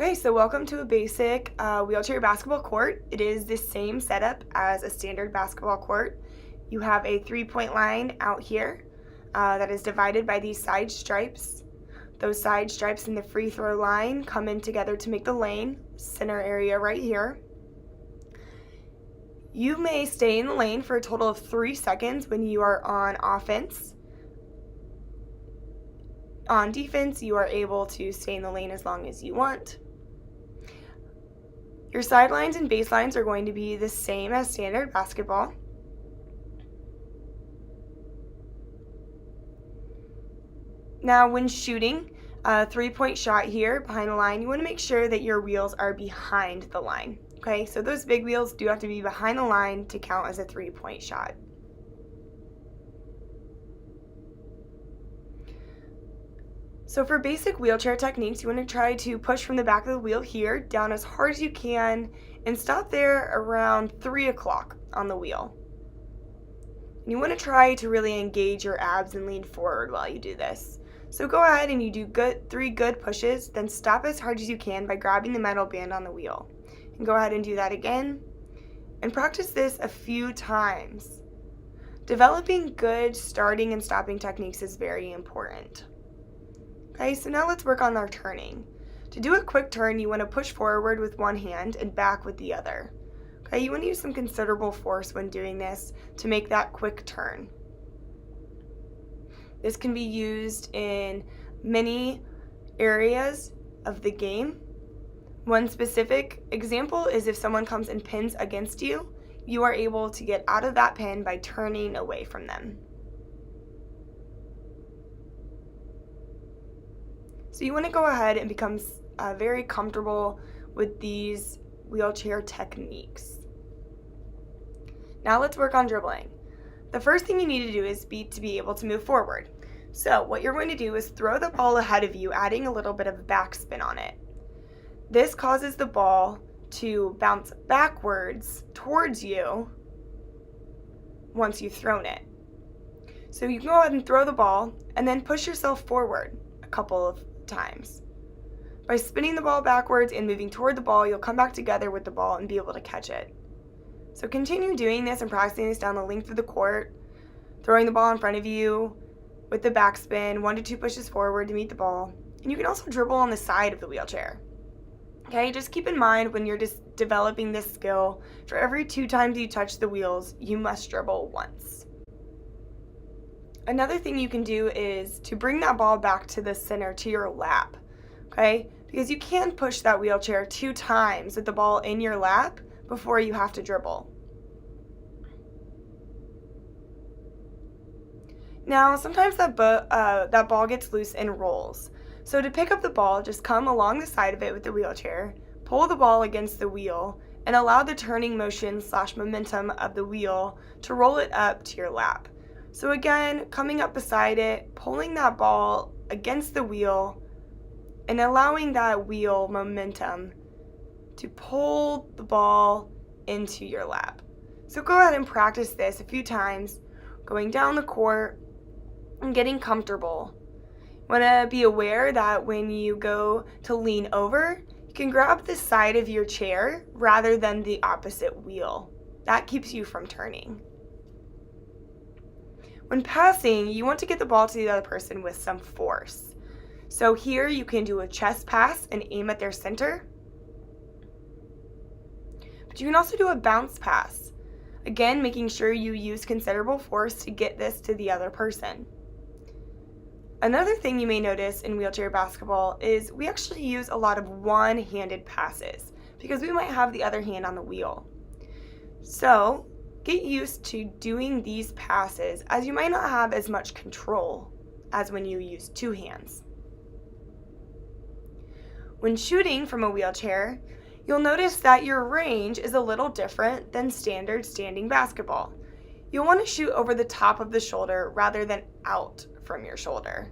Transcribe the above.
Okay, so welcome to a basic wheelchair basketball court. It is the same setup as a standard basketball court. You have a 3-point line out here that is divided by these side stripes. Those side stripes and the free throw line come in together to make the lane, center area right here. You may stay in the lane for a total of 3 seconds when you are on offense. On defense, you are able to stay in the lane as long as you want. Your sidelines and baselines are going to be the same as standard basketball. Now, when shooting a 3-point shot here behind the line, you want to make sure that your wheels are behind the line. Okay, so those big wheels do have to be behind the line to count as a 3-point shot. So for basic wheelchair techniques, you want to try to push from the back of the wheel here down as hard as you can and stop there around 3 o'clock on the wheel. And you want to try to really engage your abs and lean forward while you do this. So go ahead and you do 3 good pushes, then stop as hard as you can by grabbing the metal band on the wheel. And go ahead and do that again. And practice this a few times. Developing good starting and stopping techniques is very important. Okay, so now let's work on our turning. To do a quick turn, you want to push forward with one hand and back with the other. Okay, you want to use some considerable force when doing this to make that quick turn. This can be used in many areas of the game. One specific example is if someone comes and pins against you, you are able to get out of that pin by turning away from them. So you want to go ahead and become very comfortable with these wheelchair techniques. Now let's work on dribbling. The first thing you need to do is to be able to move forward. So what you're going to do is throw the ball ahead of you, adding a little bit of backspin on it. This causes the ball to bounce backwards towards you once you've thrown it. So you can go ahead and throw the ball and then push yourself forward a couple of times. By spinning the ball backwards and moving toward the ball, you'll come back together with the ball and be able to catch it. So continue doing this and practicing this down the length of the court, throwing the ball in front of you with the backspin, 1 to 2 pushes forward to meet the ball. And you can also dribble on the side of the wheelchair. Okay, just keep in mind when you're just developing this skill, for every 2 times you touch the wheels, you must dribble once. Another thing you can do is to bring that ball back to the center, to your lap, okay? Because you can push that wheelchair 2 times with the ball in your lap before you have to dribble. Now, sometimes that ball gets loose and rolls. So to pick up the ball, just come along the side of it with the wheelchair, pull the ball against the wheel, and allow the turning motion / momentum of the wheel to roll it up to your lap. So again, coming up beside it, pulling that ball against the wheel, and allowing that wheel momentum to pull the ball into your lap. So go ahead and practice this a few times, going down the court and getting comfortable. You want to be aware that when you go to lean over, you can grab the side of your chair rather than the opposite wheel. That keeps you from turning. When passing, you want to get the ball to the other person with some force. So here you can do a chest pass and aim at their center. But you can also do a bounce pass. Again, making sure you use considerable force to get this to the other person. Another thing you may notice in wheelchair basketball is we actually use a lot of one-handed passes because we might have the other hand on the wheel. So get used to doing these passes as you might not have as much control as when you use 2 hands. When shooting from a wheelchair, you'll notice that your range is a little different than standard standing basketball. You'll want to shoot over the top of the shoulder rather than out from your shoulder.